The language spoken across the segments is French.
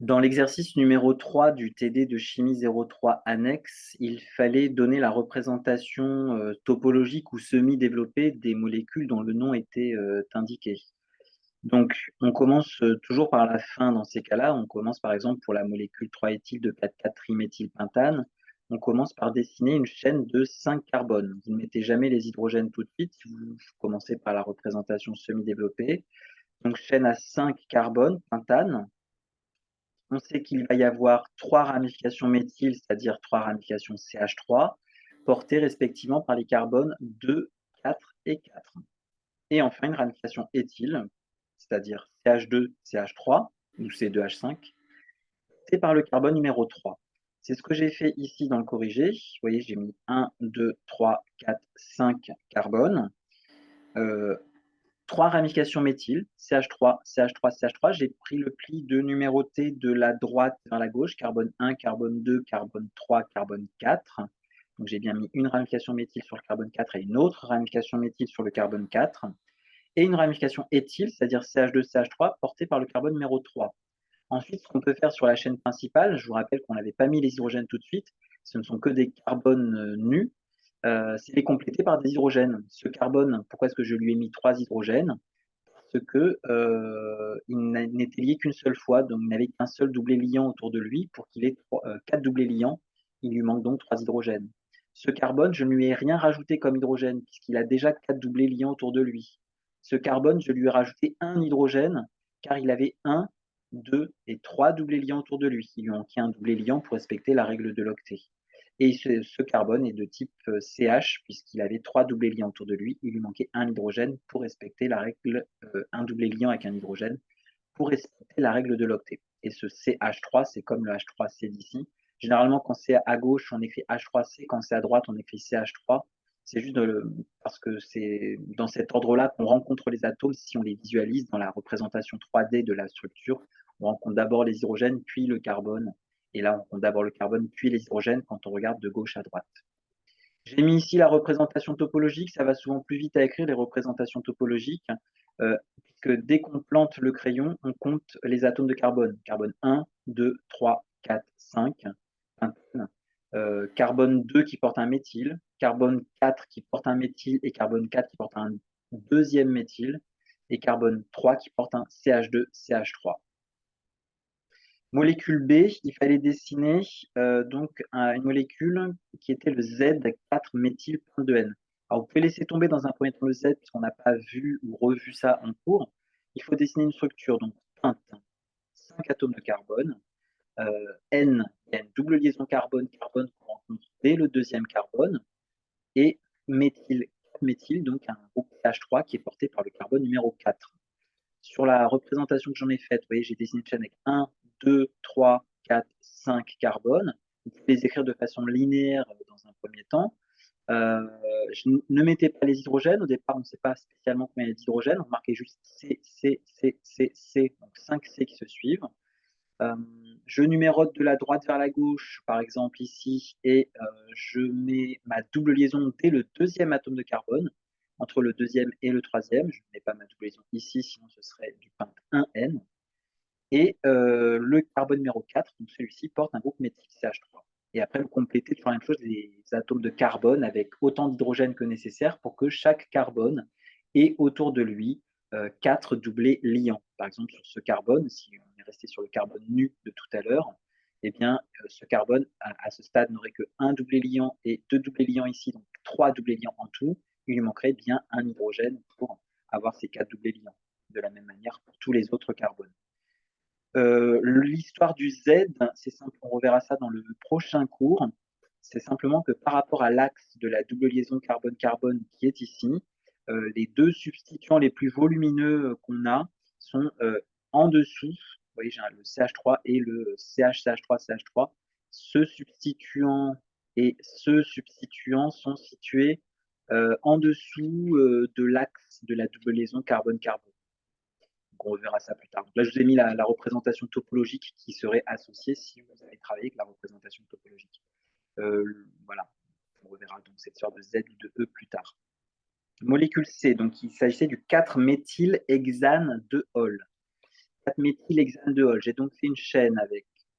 Dans l'exercice numéro 3 du TD de chimie 03 annexe, il fallait donner la représentation, topologique ou semi-développée des molécules dont le nom était, indiqué. Donc on commence, toujours par la fin dans ces cas-là. On commence par exemple pour la molécule 3-éthyl de 4,4-triméthylpentane. On commence par dessiner une chaîne de 5 carbones. Vous ne mettez jamais les hydrogènes tout de suite, vous commencez par la représentation semi-développée. Donc chaîne à 5 carbones, pentane. On sait qu'il va y avoir 3 ramifications méthyl, c'est-à-dire 3 ramifications CH3, portées respectivement par les carbones 2, 4 et 4. Et enfin une ramification éthyle, c'est-à-dire CH2, CH3 ou C2H5, portée par le carbone numéro 3. C'est ce que j'ai fait ici dans le corrigé. Vous voyez, j'ai mis 1, 2, 3, 4, 5 carbones. Euh, 3 ramifications méthyl, CH3, CH3, CH3. J'ai pris le pli de numéroté de la droite vers la gauche, carbone 1, carbone 2, carbone 3, carbone 4. Donc j'ai bien mis une ramification méthyl sur le carbone 4 et une autre ramification méthyl sur le carbone 4. Et une ramification éthyle, c'est-à-dire CH2, CH3, portée par le carbone numéro 3. Ensuite, ce qu'on peut faire sur la chaîne principale, je vous rappelle qu'on n'avait pas mis les hydrogènes tout de suite, ce ne sont que des carbones nus, c'est les compléter par des hydrogènes. Ce carbone, pourquoi est-ce que je lui ai mis 3 hydrogènes? Parce que il n'était lié qu'une seule fois, donc il n'avait qu'un seul doublé liant autour de lui. Pour qu'il ait 4 doublés liants, il lui manque donc 3 hydrogènes. Ce carbone, je ne lui ai rien rajouté comme hydrogène, puisqu'il a déjà 4 doublés liants autour de lui. Ce carbone, je lui ai rajouté un hydrogène, car il avait 1, 2 et 3 doublés liants autour de lui. Il lui manquait un doublé liant pour respecter la règle de l'octet. Et ce carbone est de type CH, puisqu'il avait 3 doublés liants autour de lui. Il lui manquait un hydrogène pour respecter la règle, un doublé liant avec un hydrogène, pour respecter la règle de l'octet. Et ce CH3, c'est comme le H3C d'ici. Généralement, quand c'est à gauche, on écrit H3C. Quand c'est à droite, on écrit CH3. C'est juste parce que c'est dans cet ordre-là qu'on rencontre les atomes si on les visualise dans la représentation 3D de la structure. On rencontre d'abord les hydrogènes, puis le carbone. Et là, on rencontre d'abord le carbone, puis les hydrogènes quand on regarde de gauche à droite. J'ai mis ici la représentation topologique, ça va souvent plus vite à écrire les représentations topologiques, puisque dès qu'on plante le crayon, on compte les atomes de carbone. Carbone 1, 2, 3, 4, 5, carbone 2 qui porte un méthyle, carbone 4 qui porte un méthyle et carbone 4 qui porte un deuxième méthyle, et carbone 3 qui porte un CH2, CH3. Molécule B, il fallait dessiner donc une molécule qui était le Z4-méthylpente-2N. Alors vous pouvez laisser tomber dans un premier temps le Z puisqu'on n'a pas vu ou revu ça en cours. Il faut dessiner une structure, donc pente, 5 atomes de carbone, N, il y a une double liaison carbone-carbone qu'on rencontre dès le deuxième carbone, et méthyle, méthyle, donc un groupe CH3 qui est porté par le carbone numéro 4. Sur la représentation que j'en ai faite, vous voyez, j'ai dessiné une chaîne avec 1, 2, 3, 4, 5 carbones. Vous pouvez les écrire de façon linéaire dans un premier temps. Je ne mettais pas les hydrogènes. Au départ, on ne sait pas spécialement combien il y a d'hydrogènes. On marquait juste C, C, C, C, C, donc 5 C qui se suivent. Je numérote de la droite vers la gauche, par exemple ici, et je mets ma double liaison dès le deuxième atome de carbone, entre le deuxième et le troisième. Je ne mets pas ma double liaison ici, sinon ce serait du pente 1N. Et le carbone numéro 4, donc celui-ci, porte un groupe méthyl CH3. Et après, vous complétez toujours la même chose, les atomes de carbone avec autant d'hydrogène que nécessaire pour que chaque carbone ait autour de lui 4 doublés liants. Par exemple, sur ce carbone, si on est resté sur le carbone nu de tout à l'heure, eh bien, ce carbone, à ce stade, n'aurait que un doublé liant et deux doublés liants ici, donc 3 doublés liants en tout. Il lui manquerait bien un hydrogène pour avoir ces 4 doublés liants. De la même manière pour tous les autres carbones. L'histoire du Z, c'est simple, on reverra ça dans le prochain cours. C'est simplement que par rapport à l'axe de la double liaison carbone-carbone qui est ici, les deux substituants les plus volumineux qu'on a sont en dessous. Vous voyez, j'ai le CH3 et le CH3CH3. Ce substituant et ce substituant sont situés en dessous de l'axe de la double liaison carbone-carbone. On reverra ça plus tard. Donc là, je vous ai mis la représentation topologique qui serait associée si vous avez travaillé avec la représentation topologique. Voilà, on reverra donc cette sorte de Z ou de E plus tard. Molécule C, donc il s'agissait du 4-méthylhexane de Hall. 4-méthylhexane de Hall. J'ai donc fait une chaîne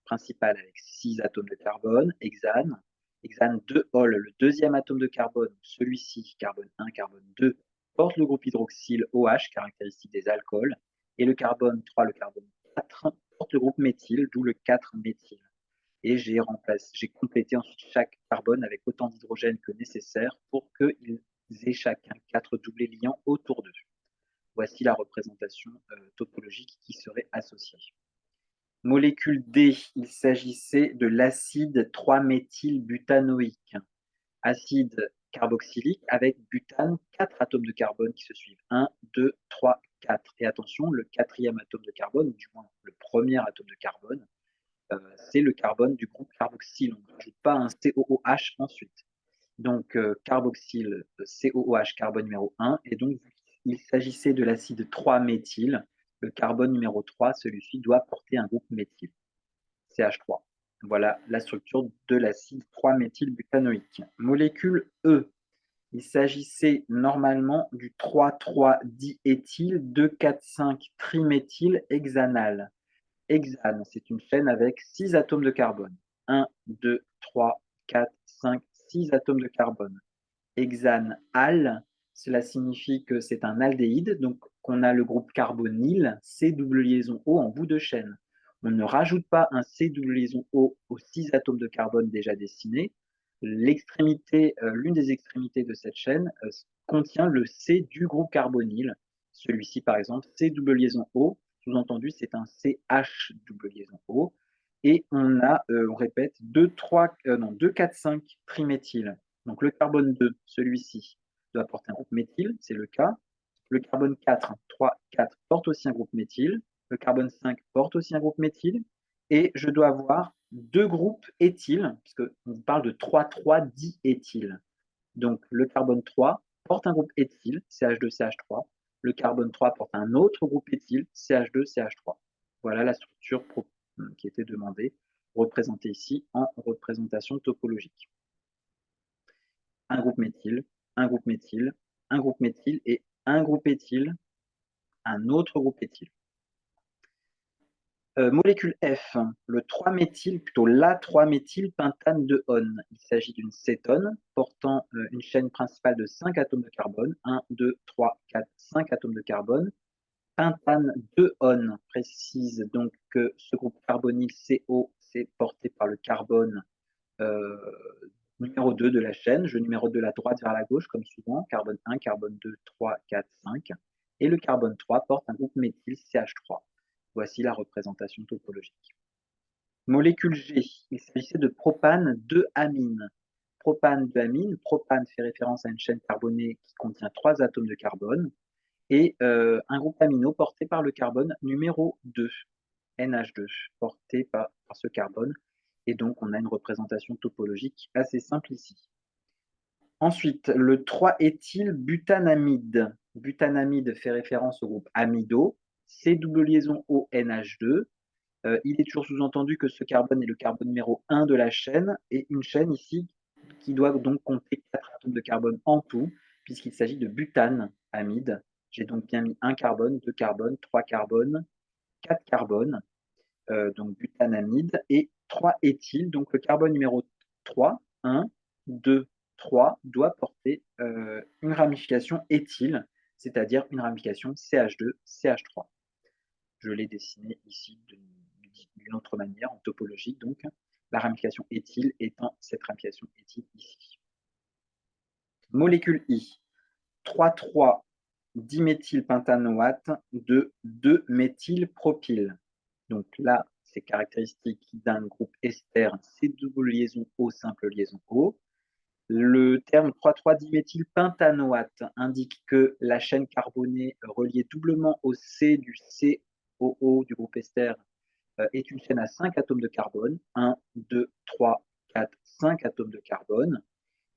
principale avec 6 atomes de carbone, hexane, hexane 2 Hall. Le deuxième atome de carbone, celui-ci, carbone 1, carbone 2, porte le groupe hydroxyle OH, caractéristique des alcools, et le carbone 3, le carbone 4, porte le groupe méthyle, d'où le 4-méthyle. Et j'ai complété ensuite chaque carbone avec autant d'hydrogène que nécessaire pour qu'ils aient chacun 4 doublés liants autour d'eux. Voici la représentation topologique qui serait associée. Molécule D, il s'agissait de l'acide 3-méthylbutanoïque, acide carboxylique avec butane, 4 atomes de carbone qui se suivent. 1, 2, 3, 4. Et attention, le quatrième atome de carbone, ou du moins le premier atome de carbone, c'est le carbone du groupe carboxyle. On ne rajoute pas un COOH ensuite. Donc, carboxyle, COOH, carbone numéro 1. Et donc, il s'agissait de l'acide 3-méthyle. Le carbone numéro 3, celui-ci doit porter un groupe méthyle, CH3. Voilà la structure de l'acide 3-méthylbutanoïque. Molécule E. Il s'agissait normalement du 3,3-diéthyl 2,4,5-triméthylhexanal. Hexane, c'est une chaîne avec 6 atomes de carbone. 1, 2, 3, 4, 5, 6 atomes de carbone. Hexane al, cela signifie que c'est un aldéhyde, donc qu'on a le groupe carbonyle, C double liaison O en bout de chaîne. On ne rajoute pas un C double liaison O aux 6 atomes de carbone déjà dessinés. L'une des extrémités de cette chaîne contient le C du groupe carbonyle. Celui-ci, par exemple, C double liaison O, sous-entendu, c'est un CH double liaison O. Et on répète, 2, 4, 5 triméthyle. Donc le carbone 2, celui-ci, doit porter un groupe méthyle, c'est le cas. Le carbone 4, 3, 4 porte aussi un groupe méthyle. Le carbone 5 porte aussi un groupe méthyle. Et je dois avoir 2 groupes éthyles, puisqu'on parle de 3,3-diéthyl. Donc le carbone 3 porte un groupe éthyle, CH2CH3. Le carbone 3 porte un autre groupe éthyle, CH2CH3. Voilà la structure qui était demandée, représentée ici en représentation topologique. Un groupe méthyle, un groupe méthyle, un groupe méthyle et un groupe éthyle, un autre groupe éthyle. Molécule F, le 3-méthyl, plutôt l'A3-méthylpentane de Hone. Il s'agit d'une cétone portant une chaîne principale de 5 atomes de carbone. 1, 2, 3, 4, 5 atomes de carbone. Pentane de Hone précise donc que ce groupe carbonyl CO, c'est porté par le carbone numéro 2 de la chaîne. Je numérote de la droite vers la gauche, comme souvent. Carbone 1, carbone 2, 3, 4, 5. Et le carbone 3 porte un groupe méthyle CH3. Voici la représentation topologique. Molécule G, il s'agissait de propane 2-amine. Propane 2-amine, propane fait référence à une chaîne carbonée qui contient 3 atomes de carbone et un groupe amino porté par le carbone numéro 2, NH2, porté par ce carbone. Et donc, on a une représentation topologique assez simple ici. Ensuite, le 3-éthylbutanamide. Butanamide fait référence au groupe amido, C double liaison ONH2. Il est toujours sous-entendu que ce carbone est le carbone numéro 1 de la chaîne, et une chaîne ici qui doit donc compter 4 atomes de carbone en tout, puisqu'il s'agit de butanamide. J'ai donc bien mis 1 carbone, 2 carbones, 3 carbones, 4 carbones, donc butanamide, et 3 éthyl, donc le carbone numéro 3, 1, 2, 3, doit porter une ramification éthyle, c'est-à-dire une ramification CH2, CH3. Je l'ai dessiné ici d'une autre manière, en topologique, donc la ramification éthyle étant cette ramification éthyle ici. Molécule I, 3,3-diméthylpentanoate de 2-méthylpropyle. Donc là, c'est caractéristique d'un groupe ester, C double liaison O, simple liaison O. Le terme 3,3-diméthylpentanoate indique que la chaîne carbonée reliée doublement au C du COO du groupe ester est une chaîne à 5 atomes de carbone. 1, 2, 3, 4, 5 atomes de carbone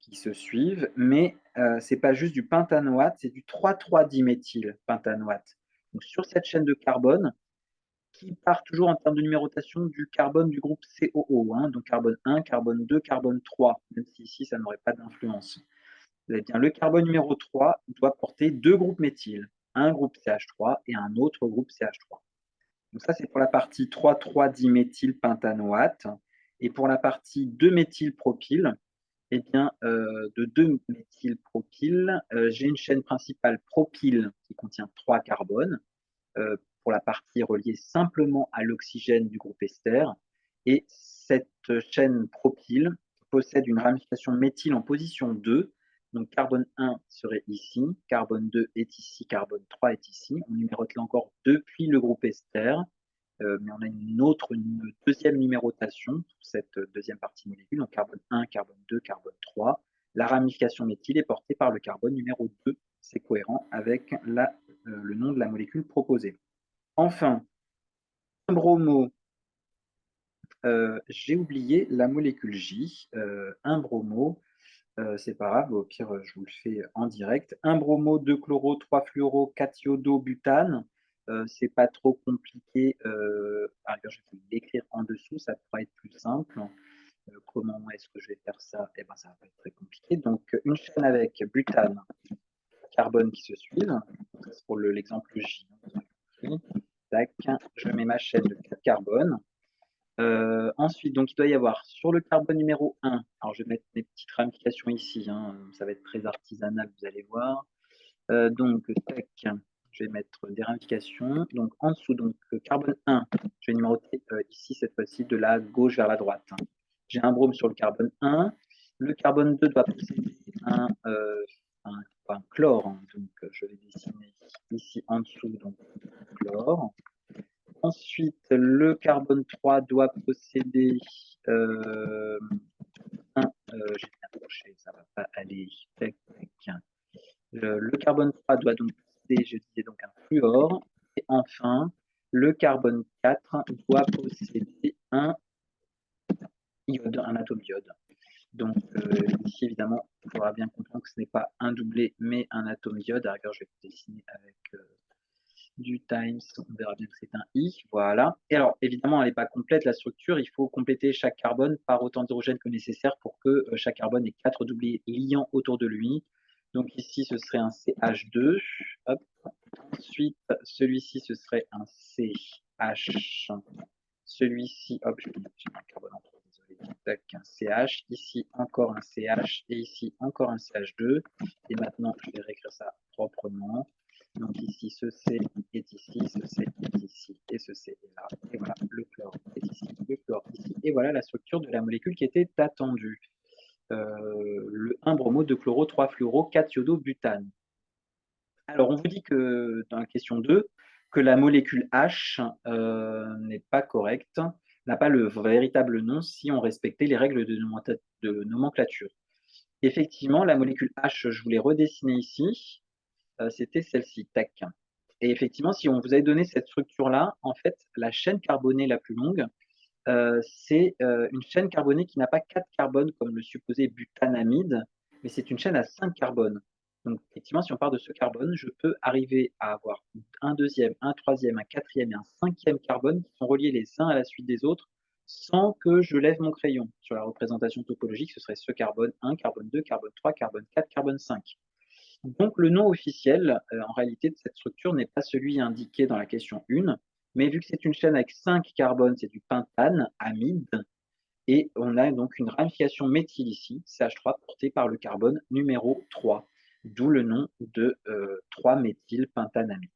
qui se suivent, mais ce n'est pas juste du pentanoate, c'est du 3,3-diméthylpentanoate. Donc sur cette chaîne de carbone, qui part toujours en termes de numérotation du carbone du groupe COO, hein, donc carbone 1, carbone 2, carbone 3, même si ici ça n'aurait pas d'influence. Eh bien, le carbone numéro 3 doit porter 2 groupes méthyl, un groupe CH3 et un autre groupe CH3. Donc ça, c'est pour la partie 3,3-diméthylpentanoate. Et pour la partie 2-méthylpropyle, eh bien, de 2-méthylpropyle, j'ai une chaîne principale propyle qui contient 3 carbones, pour la partie reliée simplement à l'oxygène du groupe ester. Et cette chaîne propyle possède une ramification méthyle en position 2. Donc carbone 1 serait ici, carbone 2 est ici, carbone 3 est ici. On numérote là encore depuis le groupe ester, mais on a une deuxième numérotation pour cette deuxième partie molécule, donc carbone 1, carbone 2, carbone 3. La ramification méthyle est portée par le carbone numéro 2. C'est cohérent avec le nom de la molécule proposée. Enfin, un bromo, j'ai oublié la molécule J. Un bromo, c'est pas grave, au pire, je vous le fais en direct. Un bromo, 2 chloro, 3 fluoro, 4 iodo, butane. C'est pas trop compliqué. Je vais vous l'écrire en dessous, ça pourra être plus simple. Comment est-ce que je vais faire ça? Eh ben, ça va pas être très compliqué. Donc, une chaîne avec butane, carbone qui se suivent. C'est pour l'exemple J. Tac, je mets ma chaîne de 4 carbones. Ensuite, donc il doit y avoir sur le carbone numéro 1, alors je vais mettre des petites ramifications ici, hein, ça va être très artisanal, vous allez voir. Donc, tac, je vais mettre des ramifications. Donc en dessous, donc carbone 1, je vais numéroter ici cette fois-ci de la gauche vers la droite. J'ai un brome sur le carbone 1. Le carbone 2 doit posséder un chlore, hein, donc je vais dessiner ici en dessous, donc chlore. Ensuite, le carbone 3 doit posséder j'ai bien accroché, ça ne va pas aller. Tac, tac. Le carbone 3 doit donc posséder, je disais donc un fluor. Et enfin, le carbone 4 doit posséder un iode, un atome iode. Donc ici, évidemment, il faudra bien comprendre que ce n'est pas un doublé, mais un atome iode. À je vais dessiner avec du times, on verra bien que c'est un I, voilà. Et alors, évidemment, elle n'est pas complète, la structure, il faut compléter chaque carbone par autant d'hydrogène que nécessaire pour que chaque carbone ait 4 doublés liants autour de lui. Donc ici, ce serait un CH2, hop. Ensuite, celui-ci, ce serait un CH. Celui-ci, hop, j'ai mis un carbone en trop, désolé, tac, un CH. Ici, encore un CH, et ici, encore un CH2. Et maintenant, je vais réécrire ça proprement. Donc ici, ce C est ici, ce C est ici, et ce C est là. Et voilà, le chlore est ici, le chlore ici. Et voilà la structure de la molécule qui était attendue. Le 1 bromo, 2 chloro, 3 fluoro, 4 iodo, butane. Alors, on vous dit que dans la question 2, que la molécule H n'est pas correcte, n'a pas le véritable nom si on respectait les règles de nomenclature. Effectivement, la molécule H, je vous l'ai redessinée ici. C'était celle-ci, tac. Et effectivement, si on vous avait donné cette structure-là, en fait, la chaîne carbonée la plus longue, c'est une chaîne carbonée qui n'a pas 4 carbones comme le supposait butanamide, mais c'est une chaîne à 5 carbones. Donc effectivement, si on part de ce carbone, je peux arriver à avoir un deuxième, un troisième, un quatrième et un cinquième carbone qui sont reliés les uns à la suite des autres sans que je lève mon crayon. Sur la représentation topologique, ce serait ce carbone 1, carbone 2, carbone 3, carbone 4, carbone 5. Donc le nom officiel, en réalité, de cette structure n'est pas celui indiqué dans la question 1, mais vu que c'est une chaîne avec 5 carbones, c'est du pentane, amide, et on a donc une ramification méthyle ici, CH3, portée par le carbone numéro 3, d'où le nom de 3-méthylpentanamide.